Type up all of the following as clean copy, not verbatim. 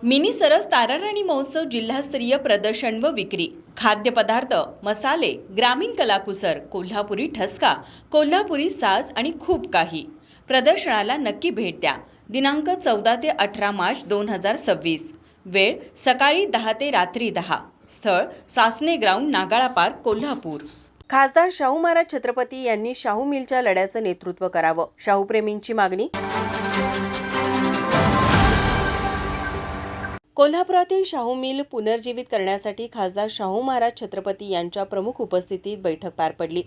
Mini सरस ताराराणी महोत्सव जिल्हास्तरीय प्रदर्शन व विक्री खाद्यपदार्थ मसाले ग्रामीण कलाकुसर कोल्हापुरी ठसका कोल्हापुरी साज आणि खूप काही प्रदर्शनाला नक्की भेट द्या। दिनांक 14 ते 18 मार्च 2026। वेळ सकाळी 10 ते रात्री 10। स्थळ सासने ग्राउंड नागाळा पार्क कोल्हापूर। खासदार शाहू महाराज छत्रपती यांनी शाहू मिलच्या लढ्याचं नेतृत्व करावं, शाहूप्रेमींची मागणी। कोल्हापुरातील शाहू मिल पुनर्जीवित करण्यासाठी खासदार शाहू महाराज छत्रपती यांच्या प्रमुख उपस्थितीत बैठक पार पडली।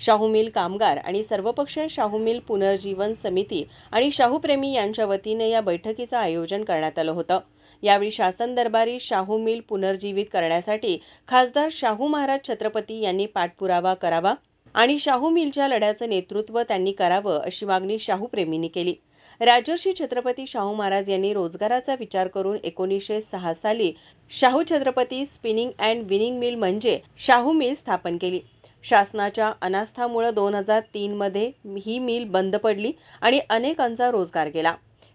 शाहू मिल कामगार आणि सर्वपक्षीय शाहू मिल पुनर्जीवन समिती आणि शाहूप्रेमी यांच्या वतीने या बैठकीचं आयोजन करण्यात आलं होतं। यावेळी शासन दरबारी शाहू मिल पुनर्जीवित करण्यासाठी खासदार शाहू महाराज छत्रपती यांनी पाठपुरावा करावा आणि शाहू मिलच्या लढ्याचं नेतृत्व त्यांनी करावं अशी मागणी शाहूप्रेमींनी केली। राजर्षी छत्रपती शाहू महाराज यांनी रोजगाराचा विचार करून 1906 साली Shahu Chhatrapati spinning and winning mill म्हणजे शाहू मिल स्थापन केली। शासनाच्या अनास्थामुळे 2003 मध्ये ही मिल बंद पडली आणि अनेकांचा रोजगार गेला।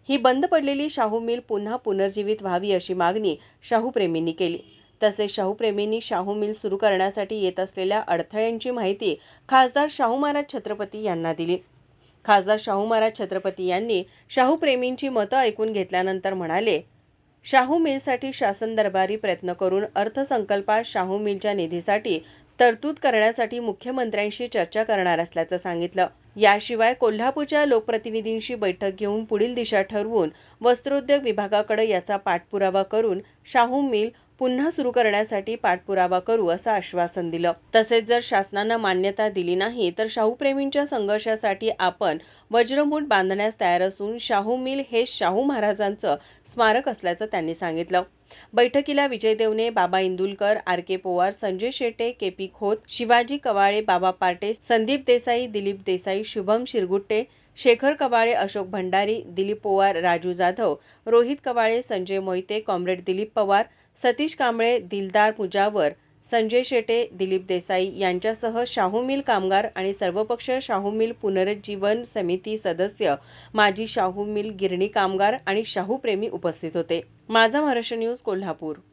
ही बंद पडलेली शाहू मिल पुन्हा पुनर्जीवित व्हावी अशी मागणी शाहूप्रेमींनी केली। तसेच शाहूप्रेमींनी शाहू मिल सुरू करण्यासाठी येत असलेल्या अडथळ्यांची माहिती खासदार शाहू महाराज छत्रपती यांना दिली। खासदार शाहू महाराज छत्रपती यांनी शाहूप्रेमींची मतं ऐकून घेतल्यानंतर म्हणाले, शाहू मिलसाठी शासन दरबारी प्रयत्न करून अर्थसंकल्पात शाहू मिलच्या निधीसाठी तरतूद करण्यासाठी मुख्यमंत्र्यांशी चर्चा करणार असल्याचं सांगितलं। याशिवाय कोल्हापूरच्या लोकप्रतिनिधींशी बैठक घेऊन पुढील दिशा ठरवून वस्त्रोद्योग विभागाकडे याचा पाठपुरावा करून शाहू मिल पुन्हा सुरू करण्यासाठी पाठपुरावा करू असं आश्वासन दिलं। तसेच जर शासनानं मान्यता दिली नाही तर शाहूप्रेमींच्या संघर्षासाठी आपण वज्रमूठ बांधण्यास तयार असून शाहू मिल हे शाहू महाराजांचं स्मारक असल्याचं त्यांनी सांगितलं। बैठकीला विजय देवणे, बाबा इंदुलकर, आर.के. पोवार, संजय शेटे, के.पी. खोत, शिवाजी कवाळे, बाबा पाटे, संदीप देसाई, दिलीप देसाई, शुभम शिरगुट्टे, शेखर कवाळे, अशोक भंडारी, दिलीप पोवार, राजू जाधव, रोहित कवाळे, संजय मोहिते, कॉम्रेड दिलीप पवार, सतीश कांबळे, दिलदार मुजावर, संजय शेटे, दिलीप देसाई यांच्यासह शाहू मिल कामगार आणि सर्वपक्षीय शाहू मिल पुनरुज्जीवन समिती सदस्य, माजी शाहू मिल गिरणी कामगार आणि शाहूप्रेमी उपस्थित होते। माझा महाराष्ट्र न्यूज कोल्हापूर।